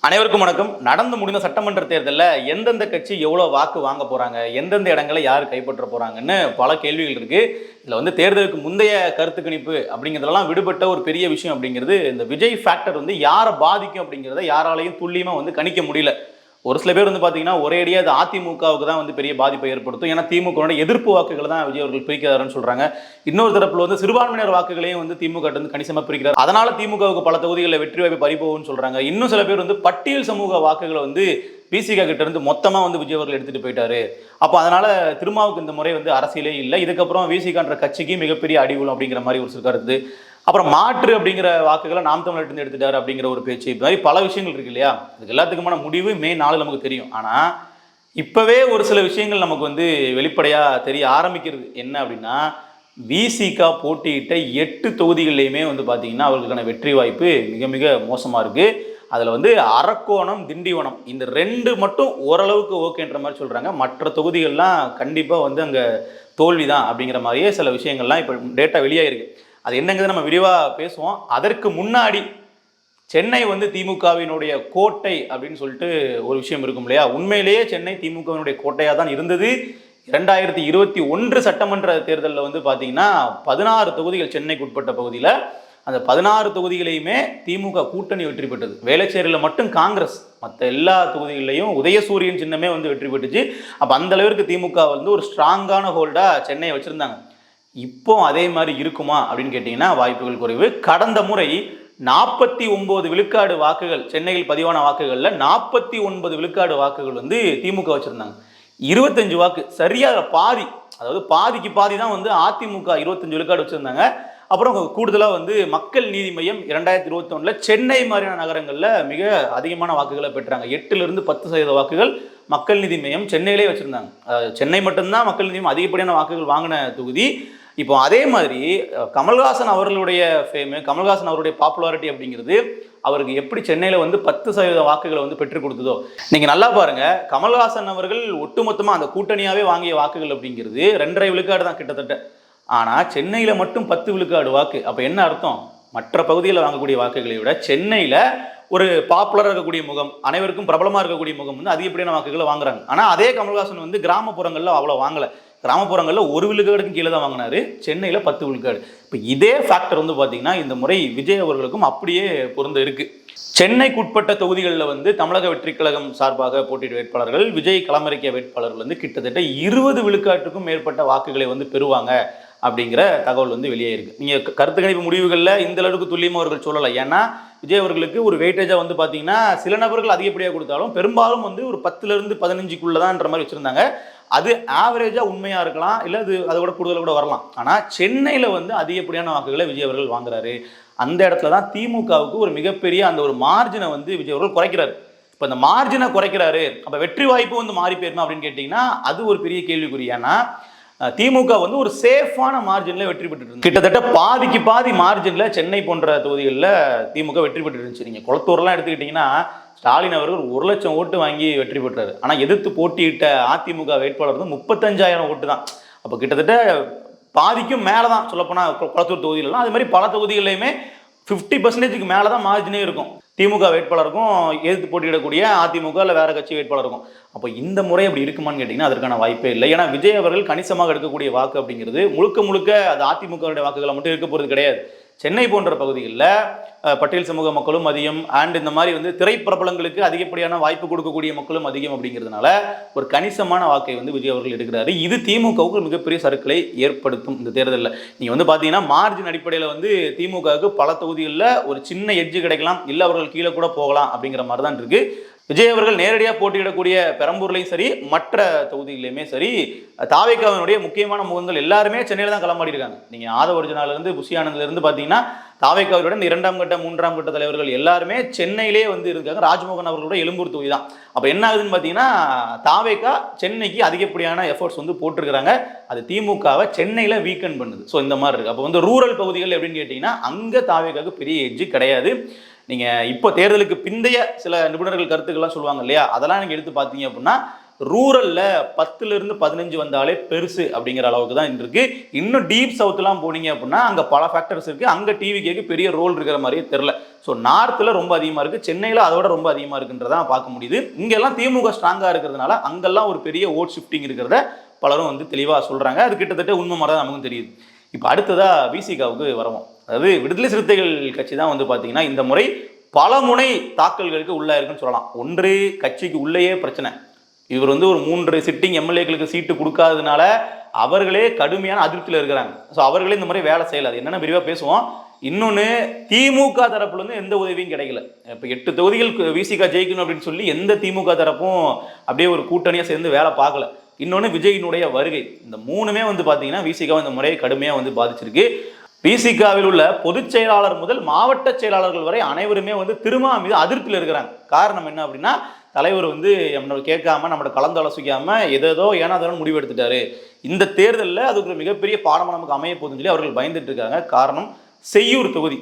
அனைவருக்கும் வணக்கம். நடந்து முடிந்த சட்டமன்ற தேர்தலில் எந்தெந்த கட்சி எவ்வளோ வாக்கு வாங்க போறாங்க, எந்தெந்த இடங்களை யார் கைப்பற்ற போறாங்கன்னு பல கேள்விகள் இருக்கு. இதில் வந்து தேர்தலுக்கு முந்தைய கருத்து கணிப்பு அப்படிங்கிறதெல்லாம் விடுபட்ட ஒரு பெரிய விஷயம் அப்படிங்கிறது இந்த விஜய் ஃபேக்டர் வந்து யாரை பாதிக்கும் அப்படிங்கிறத யாராலையும் துல்லியமாக வந்து கணிக்க முடியல. ஒரு சில பேர் வந்து பார்த்தீங்கன்னா ஒரேடியாக அது அதிமுகவுக்கு தான் வந்து பெரிய பாதிப்பை ஏற்படுத்தும். ஏன்னா திமுக எதிர்ப்பு வாக்குகளை தான் விஜய் அவர்கள் பிரிக்கிறாருன்னு சொல்றாங்க. இன்னொரு தரப்புல வந்து சிறுபான்மையினர் வாக்குகளையும் வந்து திமுக வந்து கணிசமாக பிரிக்கிறார். அதனால திமுகவுக்கு பல தொகுதிகளில் வெற்றி வாய்ப்பு பறிபோகும்னு சொல்றாங்க. இன்னும் சில பேர் வந்து பட்டியல் சமூக வாக்குகளை வந்து பிசிக கிட்ட இருந்து மொத்தமா வந்து விஜய் அவர்கள் எடுத்துட்டு போயிட்டாரு. அப்போ அதனால திருமாவுக்கு இந்த முறை வந்து அரசியலே இல்லை, இதுக்கப்புறம் விசிகன்ற கட்சிக்கு மிகப்பெரிய அடிவுலம் அப்படிங்கிற மாதிரி ஒரு சில கருத்து. அப்புறம் மாற்று அப்படிங்கிற வாக்குகளை நாம் தமிழர் எடுத்துட்டாரு அப்படிங்கிற ஒரு பேச்சு. இது மாதிரி பல விஷயங்கள் இருக்கு இல்லையா. இதுக்கு எல்லாத்துக்குமான முடிவு மே 4 நமக்கு தெரியும். ஆனா இப்பவே ஒரு சில விஷயங்கள் நமக்கு வந்து வெளிப்படையா தெரிய ஆரம்பிக்கிறது. என்ன அப்படின்னா, விசிக போட்டியிட்ட 8 தொகுதிகளிலையுமே வந்து பார்த்தீங்கன்னா அவர்களுக்கான வெற்றி வாய்ப்பு மிக மிக மோசமா இருக்கு. அதில் வந்து அரக்கோணம், திண்டிவனம் இந்த 2 மட்டும் ஓரளவுக்கு ஓகேன்ற மாதிரி சொல்றாங்க. மற்ற தொகுதிகள்லாம் கண்டிப்பாக வந்து அங்கே தோல்வி தான் அப்படிங்கிற மாதிரியே சில விஷயங்கள்லாம் இப்போ டேட்டா வெளியாயிருக்கு. அது என்னங்கிறது நம்ம விரிவாக பேசுவோம். அதற்கு முன்னாடி சென்னை வந்து திமுகவினுடைய கோட்டை அப்படின்னு சொல்லிட்டு ஒரு விஷயம் இருக்கும் இல்லையா. உண்மையிலேயே சென்னை திமுகவினுடைய கோட்டையாக தான் இருந்தது. 2021 சட்டமன்ற தேர்தலில் வந்து பார்த்தீங்கன்னா 16 தொகுதிகள் சென்னைக்கு உட்பட்ட பகுதியில், அந்த 16 தொகுதிகளையுமே திமுக கூட்டணி வெற்றி பெற்றது. வேளச்சேரியில் மட்டும் காங்கிரஸ், மற்ற எல்லா தொகுதிகளிலையும் உதயசூரியன் சின்னமே வந்து வெற்றி பெற்றுச்சு. அப்போ அந்த அளவிற்கு திமுக வந்து ஒரு ஸ்ட்ராங்கான ஹோல்டாக சென்னையை வச்சுருந்தாங்க. இப்போ அதே மாதிரி இருக்குமா அப்படின்னு கேட்டிங்கன்னா வாய்ப்புகள் குறைவு. கடந்த முறை 49 விழுக்காடு வாக்குகள், சென்னையில் பதிவான வாக்குகளில் 49 விழுக்காடு வாக்குகள் வந்து திமுக வச்சுருந்தாங்க. 25 வாக்கு, சரியாக பாதி, அதாவது பாதிக்கு பாதி தான் வந்து அதிமுக 25 விழுக்காடு வச்சுருந்தாங்க. அப்புறம் கூடுதலாக வந்து மக்கள் நீதி மையம் 2021 சென்னை மாதிரியான நகரங்களில் மிக அதிகமான வாக்குகளை பெற்றாங்க. 8லிருந்து 10% வாக்குகள் மக்கள் நீதி மையம் சென்னையிலே வச்சுருந்தாங்க. சென்னை மட்டும்தான் மக்கள் நீதி மையம் அதிகப்படியான வாக்குகள் வாங்கின தொகுதி. இப்போ அதே மாதிரி கமல்ஹாசன் அவர்களுடைய ஃபேமு, கமல்ஹாசன் அவருடைய பாப்புலாரிட்டி அப்படிங்கிறது அவருக்கு எப்படி சென்னையில் வந்து 10% வாக்குகளை வந்து பெற்றுக் கொடுத்ததோ. நீங்கள் நல்லா பாருங்கள், கமல்ஹாசன் அவர்கள் ஒட்டுமொத்தமாக அந்த கூட்டணியாகவே வாங்கிய வாக்குகள் அப்படிங்கிறது 2.5 விழுக்காடு தான் கிட்டத்தட்ட. ஆனால் சென்னையில் மட்டும் 10 விழுக்காடு வாக்கு. அப்போ என்ன அர்த்தம்? மற்ற பகுதிகளில் வாங்கக்கூடிய வாக்குகளை விட சென்னையில் ஒரு பாப்புலராக இருக்கக்கூடிய முகம், அனைவருக்கும் பிரபலமாக இருக்கக்கூடிய முகம் வந்து அதிகப்படியான வாக்குகளை வாங்குறாங்க. ஆனால் அதே கமல்ஹாசன் வந்து கிராமப்புறங்களில் அவ்வளோ வாங்கலை. கிராமப்புறங்களில் 1 விழுக்காடுக்கும் கீழே தான் வாங்கினாரு, சென்னையில் 10 விழுக்காடு. இப்போ இதே ஃபேக்டர் வந்து பார்த்தீங்கன்னா இந்த முறை விஜய் அவர்களுக்கும் அப்படியே பொருந்த இருக்கு. சென்னைக்கு உட்பட்ட தொகுதிகளில் வந்து தமிழக வெற்றிக் கழகம் சார்பாக போட்டியிட்ட வேட்பாளர்கள், விஜய் களமிறக்கிய வேட்பாளர்கள் வந்து கிட்டத்தட்ட 20 விழுக்காட்டுக்கும் மேற்பட்ட வாக்குகளை வந்து பெறுவாங்க அப்படிங்கிற தகவல் வந்து வெளியே இருக்கு. நீங்கள் கருத்து கணிப்பு முடிவுகளில் இந்த அளவுக்கு துல்லியமாக அவர்கள் சொல்லலை. ஏன்னா விஜய் அவர்களுக்கு ஒரு வெயிட்டேஜாக வந்து பார்த்தீங்கன்னா சில நபர்கள் அதிகப்படியாக கொடுத்தாலும் பெரும்பாலும் வந்து ஒரு 10லிருந்து 15க்குள்ளே தான்ன்ற மாதிரி வச்சுருந்தாங்க. அது ஆவரேஜாக உண்மையாக இருக்கலாம், இல்லை அது அதை விட கூடுதலாக கூட வரலாம். ஆனால் சென்னையில் வந்து அதிகப்படியான வாக்குகளை விஜய் அவர்கள் வாங்குறாரு. அந்த இடத்துல தான் திமுகவுக்கு ஒரு மிகப்பெரிய அந்த ஒரு மார்ஜினை வந்து விஜய் அவர்கள் குறைக்கிறாரு. இப்போ அந்த மார்ஜினை குறைக்கிறாரு, அப்போ வெற்றி வாய்ப்பு வந்து மாறி போயிருமா அப்படின்னு கேட்டிங்கன்னா அது ஒரு பெரிய கேள்விக்குறி. ஏன்னா திமுக வந்து ஒரு சேஃபான மார்ஜினில் வெற்றி பெற்று கிட்டத்தட்ட பாதிக்கு பாதி மார்ஜினில் சென்னை போன்ற தொகுதிகளில் திமுக வெற்றி பெற்று இருந்துச்சு. நீங்கள் குளத்தூர்லாம் எடுத்துக்கிட்டிங்கன்னா ஸ்டாலின் அவர்கள் 1 லட்சம் ஓட்டு வாங்கி வெற்றி பெற்றார். ஆனால் எதிர்த்து போட்டியிட்ட அதிமுக வேட்பாளர் வந்து 35,000 ஓட்டு தான். அப்போ கிட்டத்தட்ட பாதிக்கும் மேலே தான் சொல்லப்போனால் குளத்தூர் தொகுதியிலலாம். அது மாதிரி பல தொகுதிகளிலையுமே 50% மேலே தான் மார்ஜினே இருக்கும் திமுக வேட்பாளருக்கும் எதிர்த்து போட்டியிடக்கூடிய அதிமுக இல்லை வேற கட்சி வேட்பாளருக்கும். அப்போ இந்த முறை அப்படி இருக்குமான்னு கேட்டிங்கன்னா அதற்கான வாய்ப்பே இல்லை. ஏன்னா விஜய் அவர்கள் கணிசமாக எடுக்கக்கூடிய வாக்கு அப்படிங்கிறது முழுக்க முழுக்க அது அதிமுகவுடைய வாக்குகளை மட்டும் இருக்க போகிறது கிடையாது. சென்னை போன்ற பகுதிகளில் பட்டியல் சமூக மக்களும் அதிகம், அண்ட் இந்த மாதிரி வந்து திரைப்பிரபலங்களுக்கு அதிகப்படியான வாய்ப்பு கொடுக்கக்கூடிய மக்களும் அதிகம். அப்படிங்கிறதுனால ஒரு கணிசமான வாக்கை வந்து விஜய் அவர்கள் எடுக்கிறாரு. இது திமுகவுக்கு மிகப்பெரிய சறுக்கலை ஏற்படுத்தும் இந்த தேர்தலில். நீங்கள் வந்து பார்த்தீங்கன்னா மார்ஜின் அடிப்படையில் வந்து திமுகவுக்கு பல தொகுதிகளில் ஒரு சின்ன எட்ஜு கிடைக்கலாம், இல்லை அவர்கள் கீழே கூட போகலாம் அப்படிங்கிற மாதிரி தான் இருக்கு. விஜய் அவர்கள் நேரடியாக போட்டியிடக்கூடிய பெரம்பூர்லையும் சரி, மற்ற தொகுதிகளிலுமே சரி, தாவேக்காவினுடைய முக்கியமான முகங்கள் எல்லாருமே சென்னையில் தான் களமாடி இருக்காங்க. நீங்கள் ஆதவர்ஜனாலிருந்து புஷி ஆனந்த்லேருந்து பார்த்தீங்கன்னா தாவேக்காவுடன் 2ஆம் கட்ட 3ஆம் கட்ட தலைவர்கள் எல்லாருமே சென்னையிலே வந்து இருக்காங்க. ராஜ்மோகன் அவர்களோட எழும்பூர் தொகுதி தான். அப்போ என்ன ஆகுதுன்னு பார்த்தீங்கன்னா தாவேக்கா சென்னைக்கு அதிகப்படியான எஃபர்ட்ஸ் வந்து போட்டிருக்கிறாங்க. அது திமுகவை சென்னையில் வீக்கெண்ட் பண்ணுது. ஸோ இந்த மாதிரி இருக்குது. அப்போ வந்து ரூரல் பகுதிகள் எப்படின்னு கேட்டிங்கன்னா அங்கே தாவேக்காவுக்கு பெரிய எட்ஜு கிடையாது. நீங்கள் இப்போ தேர்தலுக்கு பிந்தைய சில நிபுணர்கள் கருத்துக்கள்லாம் சொல்லுவாங்க இல்லையா, அதெல்லாம் நீங்கள் எடுத்து பார்த்தீங்க அப்படின்னா ரூரல்ல 10லிருந்து 15 வந்தாலே பெருசு அப்படிங்கிற அளவுக்கு தான் இருக்கு. இன்னும் டீப் சவுத்லாம் போனீங்க அப்படின்னா அங்க பல ஃபேக்டர்ஸ் இருக்கு. அங்க டிவிக்கு பெரிய ரோல் இருக்கிற மாதிரியே தெரியல. ஸோ நார்த்தில் ரொம்ப அதிகமாக இருக்குது, சென்னையில் அதோட ரொம்ப அதிகமாக இருக்குன்றதான் பார்க்க முடியுது. இங்கெல்லாம் திமுக ஸ்ட்ராங்காக இருக்கிறதுனால அங்கெல்லாம் ஒரு பெரிய ஓட் ஷிஃப்டிங் இருக்கிறத பலரும் வந்து தெளிவாக சொல்கிறாங்க. அது கிட்டத்தட்ட உண்மை மாதிரி தான் நமக்கும் தெரியுது. இப்போ அடுத்ததாக விசிகாவுக்கு வரவும், அதாவது விடுதலை சிறுத்தைகள் கட்சி தான் வந்து பார்த்தீங்கன்னா இந்த முறை பல முனை தாக்கல்களுக்கு உள்ளே இருக்குன்னு சொல்லலாம். ஒன்று, கட்சிக்கு உள்ளேயே பிரச்சனை. இவர் வந்து ஒரு 3 சிட்டிங் எம்எல்ஏக்களுக்கு சீட்டு கொடுக்காததுனால அவர்களே கடுமையான அதிருப்தியில் இருக்கிறாங்க. ஸோ அவர்களே இந்த மாதிரி வேலை செய்யலாது. என்னென்ன விரிவாக பேசுவோம். இன்னொன்று, திமுக தரப்புல இருந்து எந்த உதவியும் கிடைக்கல. இப்போ 8 தொகுதிகள் விசிகா ஜெயிக்கணும் அப்படின்னு சொல்லி எந்த திமுக தரப்பும் அப்படியே ஒரு கூட்டணியாக சேர்ந்து வேலை பார்க்கல. இன்னொன்று, விஜயினுடைய வருகை. இந்த 3மே வந்து பார்த்தீங்கன்னா விசிகா இந்த முறையை கடுமையாக வந்து பாதிச்சிருக்கு. விசிகாவில் உள்ள பொதுச் செயலாளர் முதல் மாவட்ட செயலாளர்கள் வரை அனைவருமே வந்து திருமா மீது அதிருப்தியில் இருக்கிறாங்க. காரணம் என்ன அப்படின்னா, தலைவர் வந்து நம்மளை கேட்காம நம்மளோட கலந்து ஆலோசிக்காம ஏதோ ஏனாதாரம் முடிவு எடுத்துட்டாரு. இந்த தேர்தலில் அதுக்கு ஒரு மிகப்பெரிய பாடமாக நமக்கு அமைய போகுதுன்னு சொல்லி அவர்கள் பயந்துட்டு இருக்காங்க. காரணம், செய்யூர் தொகுதி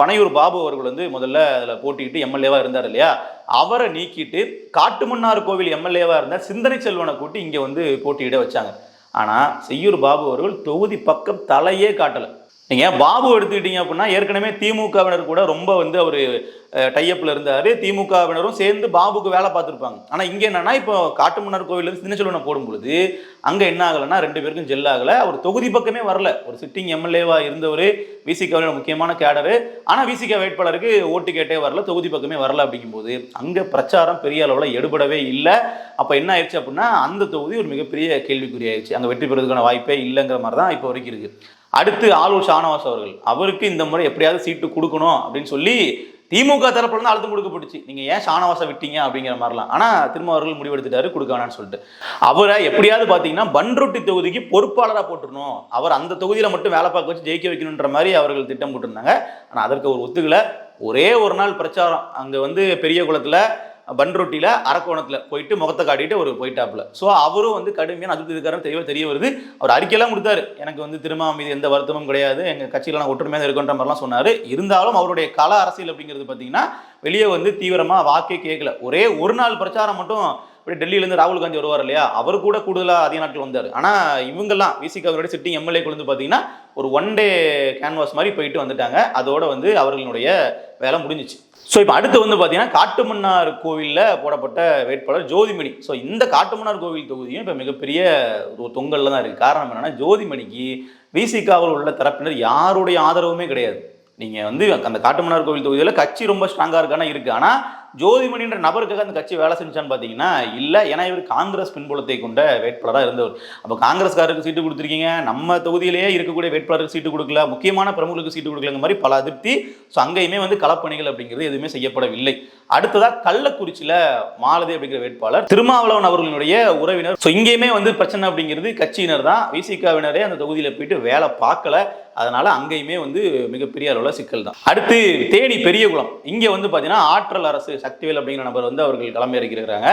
பனையூர் பாபு அவர்கள் வந்து முதல்ல அதில் போட்டிக்கிட்டு எம்எல்ஏவா இருந்தார் இல்லையா, அவரை நீக்கிட்டு காட்டுமன்னார் கோவில் எம்எல்ஏவா இருந்தார் சிந்தனை செல்வனை கூட்டி இங்கே வந்து போட்டியிட வச்சாங்க. ஆனால் செய்யூர் பாபு அவர்கள் தொகுதி பக்கம் தலையே காட்டலை. நீங்கள் பாபு எடுத்துக்கிட்டீங்க அப்படின்னா ஏற்கனவே திமுகவினர் கூட ரொம்ப வந்து அவர் டைப்பில் இருந்தார். திமுகவினரும் சேர்ந்து பாபுக்கு வேலை பார்த்துருப்பாங்க. ஆனால் இங்கே என்னன்னா, இப்போ காட்டுமன்னார் கோவிலேருந்து சின்னச்செல்வனை போடும்பொழுது அங்கே என்ன ஆகலைன்னா 2 பேருக்கும் ஜெல் ஆகலை. அவர் தொகுதி பக்கமே வரல. ஒரு சிட்டிங் எம்எல்ஏவா இருந்தவர், விசிகாவோட முக்கியமான கேடரு. ஆனால் விசிகா வேட்பாளருக்கு ஓட்டு கேட்டே வரல, தொகுதி பக்கமே வரல. அப்படிங்கும்போது அங்கே பிரச்சாரம் பெரிய அளவில் எடுபடவே இல்லை. அப்போ என்ன ஆயிடுச்சு அப்படின்னா அந்த தொகுதி ஒரு மிகப்பெரிய கேள்விக்குறி ஆயிடுச்சு. அங்கே வெற்றி பெறுவதற்கான வாய்ப்பே இல்லைங்கிற மாதிரி தான் இப்போ வரைக்கும் இருக்குது. அடுத்து ஆலூர் ஷானவாஸ் அவர்கள், அவருக்கு இந்த முறை எப்படியாவது சீட்டு கொடுக்கணும் அப்படின்னு சொல்லி திமுக தரப்புல இருந்து அழுத்தம் கொடுக்கப்பட்டுச்சு. நீங்க ஏன் ஷானவாசை விட்டீங்க அப்படிங்கிற மாதிரிலாம். ஆனா திரும்ப அவர்கள் முடிவெடுத்துட்டாரு கொடுக்க வேணான்னு சொல்லிட்டு. அவரை எப்படியாவது பாத்தீங்கன்னா பன்ருட்டி தொகுதிக்கு பொறுப்பாளராக போட்டுருணும், அவர் அந்த தொகுதியில மட்டும் வேலை பார்க்க வச்சு ஜெயிக்க வைக்கணுன்ற மாதிரி அவர்கள் திட்டம் போட்டிருந்தாங்க. ஆனா அதற்கு ஒரு ஒத்துக்கல. ஒரே ஒரு நாள் பிரச்சாரம் அங்க வந்து பெரிய குளத்துல பன்ருட்டியில் அரக்கோணத்தில் போயிட்டு முகத்தை காட்டிட்டு ஒரு போயிட்டாப்புல. ஸோ அவரும் வந்து கடுமையான அதிருப்தி இருக்காருன்னு தெரிய வருது. அவர் அறிக்கையெல்லாம் கொடுத்தாரு, எனக்கு வந்து திரும்ப மீது எந்த வருத்தமும் கிடையாது, எங்கள் கட்சியில் நான் ஒற்றுமையாக இருக்குன்ற மாதிரிலாம் சொன்னார். இருந்தாலும் அவருடைய கள அரசியல் அப்படிங்கிறது பார்த்தீங்கன்னா வெளியே வந்து தீவிரமாக வாக்கே கேட்கல. ஒரே ஒரு நாள் பிரச்சாரம் மட்டும் இப்படி டெல்லியிலேருந்து ராகுல் காந்தி வருவார் இல்லையா, அவர் கூட கூடுதலாக அதிக நாட்கள் வந்தார். ஆனால் இவங்கெல்லாம் விசிகாவினுடைய சிட்டிங் எம்எல்ஏக்கள் வந்து பார்த்தீங்கன்னா ஒரு 1 டே கேன்வாஸ் மாதிரி போயிட்டு வந்துட்டாங்க. அதோட வந்து அவர்களுடைய வேலை முடிஞ்சிச்சு. ஸோ இப்போ அடுத்து வந்து பார்த்தீங்கன்னா காட்டுமன்னார் கோவிலில் போடப்பட்ட வேட்பாளர் ஜோதிமணி. ஸோ இந்த காட்டுமன்னார் கோவில் தொகுதியும் இப்போ மிகப்பெரிய ஒரு தொங்கலில் தான் இருக்குது. காரணம் என்னன்னா, ஜோதிமணிக்கு விசிகாவில் உள்ள தரப்பினர் யாருடைய ஆதரவுமே கிடையாது. நீங்கள் வந்து அந்த காட்டுமன்னார் கோவில் தொகுதியில் கட்சி ரொம்ப ஸ்ட்ராங்காக இருக்கானா இருக்குது. ஆனால் ஜோதிமணின்ற நபருக்காக அந்த கட்சி வேலை செஞ்சான்னு பார்த்தீங்கன்னா இல்லை. ஏன்னா இவர் காங்கிரஸ் பின்புலத்தை கொண்ட வேட்பாளராக இருந்தவர். அப்போ காங்கிரஸ்காரருக்கு சீட்டு கொடுத்துருக்கீங்க, நம்ம தொகுதியிலேயே இருக்கக்கூடிய வேட்பாளருக்கு சீட்டு கொடுக்கல, முக்கியமான பிரமுகருக்கு சீட்டு கொடுக்கலங்க மாதிரி பல அதிருப்தி. ஸோ அங்கேயுமே வந்து களப்பணிகள் அப்படிங்கிறது எதுவுமே செய்யப்படவில்லை. அடுத்ததாக கள்ளக்குறிச்சியில் மாலதி அப்படிங்கிற வேட்பாளர் திருமாவளவன் அவர்களுடைய உறவினர். ஸோ இங்கேயுமே வந்து பிரச்சனை அப்படிங்கிறது கட்சியினர் தான். விசிகாவினரே அந்த தொகுதியில் போயிட்டு வேலை பார்க்கல. அதனால அங்கேயுமே வந்து மிகப்பெரிய அளவில் சிக்கல் தான். அடுத்து தேனி பெரியகுளம், இங்கே வந்து பார்த்தீங்கன்னா ஆற்றல் அரசு சக்திவேல் அப்படிங்கிற நபர் வந்து அவர்கள் களமிறக்கிறாங்க.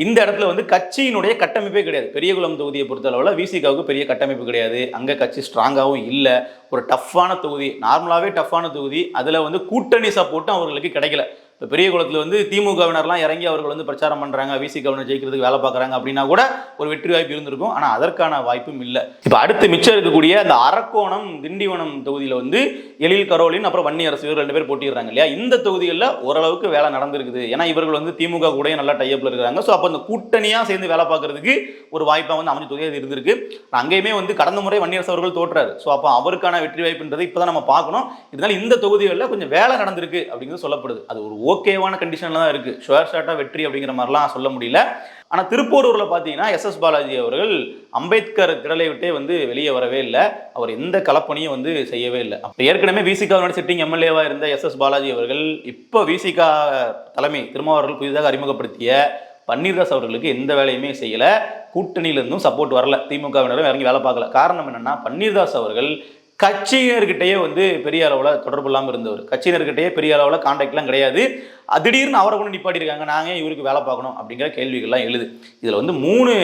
இந்த இடத்துல வந்து கட்சியினுடைய கட்டமைப்பே கிடையாது. பெரியகுளம் தொகுதியை பொறுத்த அளவில் விசிகாவுக்கு பெரிய கட்டமைப்பு கிடையாது. அங்கே கட்சி ஸ்ட்ராங்காகவும் இல்லை. ஒரு டஃப்பான தொகுதி, நார்மலாகவே டஃப்பான தொகுதி. அதில் வந்து கூட்டணி சப்போர்ட்டும் அவர்களுக்கு கிடைக்கல. இப்போ பெரிய குளத்தில் வந்து திமுகவினர்லாம் இறங்கி அவர்கள் வந்து பிரச்சாரம் பண்ணுறாங்க, விசிகாவினர் ஜெயிக்கிறதுக்கு வேலை பார்க்குறாங்க அப்படின்னா கூட ஒரு வெற்றி வாய்ப்பு இருந்திருக்கும். ஆனால் அதற்கான வாய்ப்பும் இல்லை. இப்போ அடுத்து மிச்சம் இருக்கக்கூடிய அந்த அரக்கோணம் திண்டிவனம் தொகுதியில் வந்து எழில் கரோலின் அப்புறம் வன்னி அரசு இவர் 2 பேர் போட்டிடுறாங்க இல்லையா. இந்த தொகுதிகளில் ஓரளவுக்கு வேலை நடந்திருக்குது. ஏன்னா இவர்கள் வந்து திமுக கூட நல்லா டைப்பில் இருக்கிறாங்க. ஸோ அப்போ அந்த கூட்டணியாக சேர்ந்து வேலை பார்க்கறதுக்கு ஒரு வாய்ப்பாக வந்து அமைஞ்ச தொகுதியாக இருந்திருக்கு. அங்கேயுமே வந்து கடந்த முறை வன்னி அரசு அவர்கள் தோற்றாரு. ஸோ அப்போ அவருக்கான வெற்றி வாய்ப்புன்றது இப்போ தான் நம்ம பார்க்கணும். இதனால இந்த தொகுதிகளில் கொஞ்சம் வேலை நடந்திருக்கு அப்படிங்கிறது சொல்லப்படுது. அது ஒரு ஓகேவான கண்டிஷன்ல தான் இருக்கு. ஷுவர் ஷாட்டா வெற்றி அப்படிங்கிற மாதிரிலாம் சொல்ல முடியல. ஆனா திருப்பூரூர்ல பாத்தீங்கன்னா எஸ் பாலாஜி அவர்கள் அம்பேத்கர் திடலை விட்டே வந்து வெளியே வரவே இல்லை. அவர் எந்த களப்பணியும் வந்து செய்யவே இல்லை. ஏற்கனவே விசிகாவோட சிட்டிங் எம்எல்ஏவா இருந்த எஸ் பாலாஜி அவர்கள் இப்போ விசிகா தலைமை திருமாவர்கள் புதிதாக அறிமுகப்படுத்திய பன்னீர்தாஸ் அவர்களுக்கு எந்த வேலையுமே செய்யல. கூட்டணியிலிருந்தும் சப்போர்ட் வரல, திமுகவினரும் இறங்கி வேலை பார்க்கல. காரணம் என்னன்னா, பன்னீர்தாஸ் அவர்கள் கட்சியினர்கிட்டயே வந்து பெரிய அளவில் தொடர்பு இல்லாமல் இருந்தவர். கட்சியினர்கிட்டயே பெரிய அளவில் கான்டாக்ட்லாம் கிடையாது. திடீர்னு அவரை கொண்டு நிப்பாட்டியிருக்காங்க, நாங்கள் இவருக்கு வேலை பார்க்கணும் அப்படிங்கிற கேள்விகள்லாம் எழுது. இதில் வந்து 3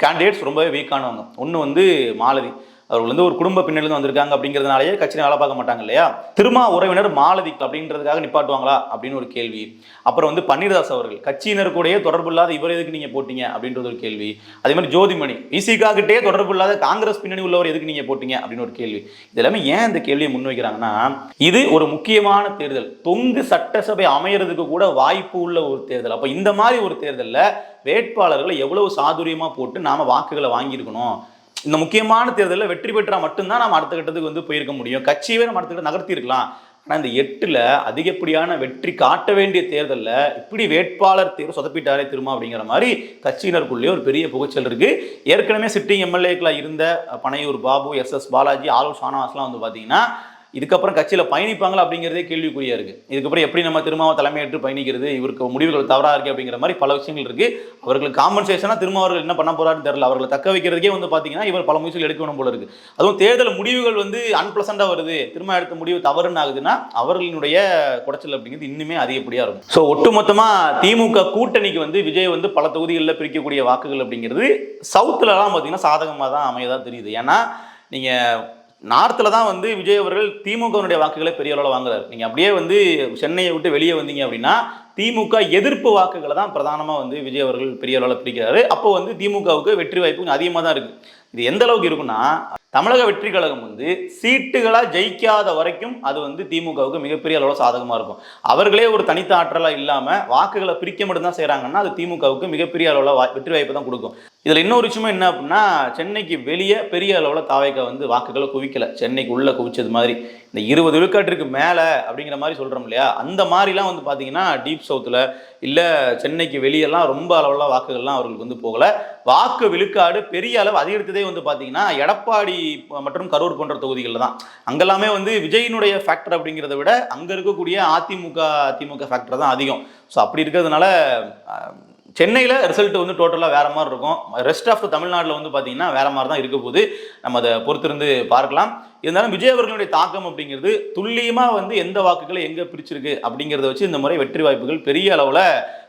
கேண்டிடேட்ஸ் ரொம்பவே வீக்கானவங்க. ஒன்று வந்து மாலதி. அவர்கள் வந்து ஒரு குடும்ப பின்னணியிலிருந்து வந்திருக்காங்க அப்படிங்கிறதுனாலேயே கட்சியில் வேலை பார்க்க மாட்டாங்க இல்லையா. திருமா உறவினர் மாலதி அப்படின்றதுக்காக நிப்பாட்டுவாங்களா அப்படின்னு ஒரு கேள்வி. அப்புறம் வந்து பன்னீர்தாஸ் அவர்கள் கட்சியினர் கூடயே தொடர்பு இல்லாத இவர் எதுக்கு நீங்க போட்டீங்க அப்படின்றது ஒரு கேள்வி. அதே மாதிரி ஜோதிமணி விசிகாகிட்டே தொடர்பு இல்லாத காங்கிரஸ் பின்னணி உள்ளவர் எதுக்கு நீங்க போட்டீங்க அப்படின்னு ஒரு கேள்வி. இது எல்லாமே ஏன் இந்த கேள்வியை முன்வைக்கிறாங்கன்னா, இது ஒரு முக்கியமான தேர்தல், தொங்கு சட்டசபை அமையறதுக்கு கூட வாய்ப்பு உள்ள ஒரு தேர்தல். அப்ப இந்த மாதிரி ஒரு தேர்தலில் வேட்பாளர்களை எவ்வளவு சாதுரியமா போட்டு நாம வாக்குகளை வாங்கியிருக்கணும். இந்த முக்கியமான தேர்தலில் வெற்றி பெற்றா மட்டும்தான் நம்ம அடுத்த கட்டத்துக்கு வந்து போயிருக்க முடியும். கட்சியவே நம்ம அடுத்த கட்ட நகர்த்தி இருக்கலாம். ஆனால் இந்த 8ல் அதிகப்படியான வெற்றி காட்ட வேண்டிய தேர்தலில் இப்படி வேட்பாளர் தேர்வு சொதப்பிட்டாரே திரும்ப அப்படிங்கிற மாதிரி கட்சியினருக்குள்ளேயே ஒரு பெரிய புகைச்சல் இருக்கு. ஏற்கனவே சிட்டிங் எம்எல்ஏக்களாக இருந்த பனையூர் பாபு, எஸ் பாலாஜி, ஆலூர் ஷானவாஸ்லாம் வந்து பார்த்தீங்கன்னா இதுக்கப்புறம் கட்சியில் பயணிப்பாங்களா அப்படிங்கிறதே கேள்விக்குறியா இருக்கு. இதுக்கப்புறம் எப்படி நம்ம திருமாவை தலைமையேற்று பயணிக்கிறது, இவருக்கு முடிவுகள் தவறா இருக்கு அப்படிங்கிற மாதிரி பல விஷயங்கள் இருக்கு. அவர்களுக்கு காம்பன்சேஷனா திரும்ப அவர்கள் என்ன பண்ண போறாருன்னு தெரியல. அவர்களை தக்க வைக்கிறதுக்கே வந்து பாத்தீங்கன்னா இவர் பல முயற்சிகள் எடுக்கணும் போல இருக்கு. அதுவும் தேர்தல் முடிவுகள் வந்து அன்பிளசண்டா வருது, திரும்ப எடுத்த முடிவு தவறுன்னு ஆகுதுன்னா அவர்களுடைய குடைச்சல் அப்படிங்கிறது இன்னுமே அதிகப்படியா இருக்கும். ஸோ ஒட்டுமொத்தமா திமுக கூட்டணிக்கு வந்து விஜய் வந்து பல தொகுதிகளில் பிரிக்கக்கூடிய வாக்குகள் அப்படிங்கிறது சவுத்துலலாம் பார்த்தீங்கன்னா சாதகமாக தான் அமையதான் தெரியுது. ஏன்னா நீங்க நார்த்தில் தான் வந்து விஜய் அவர்கள் திமுகவுடைய வாக்குகளை பெரிய அளவில் வாங்குறாரு. நீங்கள் அப்படியே வந்து சென்னையை விட்டு வெளியே வந்தீங்க அப்படின்னா திமுக எதிர்ப்பு வாக்குகளை தான் பிரதானமாக வந்து விஜய் அவர்கள் பெரிய அளவில் பிரிக்கிறாரு. அப்போ வந்து திமுகவுக்கு வெற்றி வாய்ப்பு அதிகமாக தான் இருக்குது. இது எந்த அளவுக்கு இருக்குன்னா, தமிழக வெற்றி கழகம் வந்து சீட்டுகளாக ஜெயிக்காத வரைக்கும் அது வந்து திமுகவுக்கு மிகப்பெரிய அளவில் சாதகமாக இருக்கும். அவர்களே ஒரு தனித்த ஆற்றலாக இல்லாமல் வாக்குகளை பிரிக்க மட்டும்தான் செய்கிறாங்கன்னா அது திமுகவுக்கு மிகப்பெரிய அளவில் வெற்றி வாய்ப்பு தான் கொடுக்கும். இதில் இன்னொரு விஷயமும் என்ன அப்படின்னா, சென்னைக்கு வெளியே பெரிய அளவில் தாவேக்கா வந்து வாக்குகளை குவிக்கலை. சென்னைக்கு உள்ளே குவிச்சது மாதிரி இந்த 20 விழுக்காட்டிற்கு மேலே அப்படிங்கிற மாதிரி சொல்கிறோம் இல்லையா, அந்த மாதிரிலாம் வந்து பார்த்தீங்கன்னா டீப் சவுத்தில் இல்லை சென்னைக்கு வெளியெல்லாம் ரொம்ப அளவில் வாக்குகள்லாம் அவர்களுக்கு வந்து போகலை. வாக்கு விழுக்காடு பெரிய அளவு அதிகரித்ததே வந்து பார்த்தீங்கன்னா எடப்பாடி மற்றும் கரூர் போன்ற தொகுதிகளில் தான். அங்கெல்லாமே வந்து விஜயினுடைய ஃபேக்டர் அப்படிங்கிறத விட அங்கே இருக்கக்கூடிய திமுக ஃபேக்டர் தான் அதிகம். ஸோ அப்படி இருக்கிறதுனால சென்னையில் ரிசல்ட் வந்து டோட்டலாக வேறு மாதிரி இருக்கும். ரெஸ்ட் ஆஃப் தமிழ்நாட்டில் வந்து பார்த்தீங்கன்னா வேறு மாதிரி தான் இருக்க போது. நம்ம அதை பொறுத்திருந்து பார்க்கலாம். இருந்தாலும் விஜய் அவர்களுடைய தாக்கம் அப்படிங்கிறது துல்லியமாக வந்து எந்த வாக்குகளை எங்கே பிரிச்சிருக்கு அப்படிங்கிறத வச்சு இந்த முறை வெற்றி வாய்ப்புகள் பெரிய அளவில்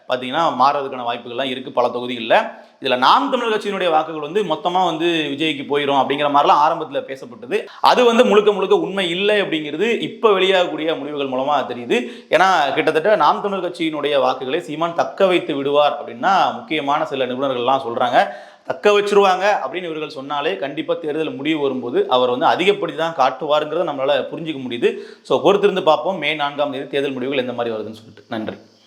பார்த்தீங்கன்னா மாறதுக்கான வாய்ப்புகள்லாம் இருக்குது பல தொகுதிகளில். இதில் நாம் தமிழர் கட்சியினுடைய வாக்குகள் வந்து மொத்தமாக வந்து விஜய்க்கு போயிடும் அப்படிங்கிற மாதிரிலாம் ஆரம்பத்தில் பேசப்பட்டது. அது வந்து முழுக்க முழுக்க உண்மை இல்லை அப்படிங்கிறது இப்போ வெளியாகக்கூடிய முடிவுகள் மூலமாக தெரியுது. ஏன்னா கிட்டத்தட்ட நாம் தமிழர் கட்சியினுடைய வாக்குகளை சீமான் தக்க வைத்து விடுவார் அப்படின்னா முக்கியமான சில நிபுணர்கள்லாம் சொல்கிறாங்க. தக்க வச்சிருவாங்க அப்படின்னு இவர்கள் சொன்னாலே கண்டிப்பாக தேர்தல் முடிவு வரும்போது அவர் வந்து அதிகப்படுத்தி தான் காட்டுவாருங்கிறத நம்மளால் புரிஞ்சிக்க முடியுது. ஸோ பொறுத்திருந்து பார்ப்போம் மே 4ஆம் தேதி தேர்தல் முடிவுகள் எந்த மாதிரி வருதுன்னு சொல்லிட்டு. நன்றி.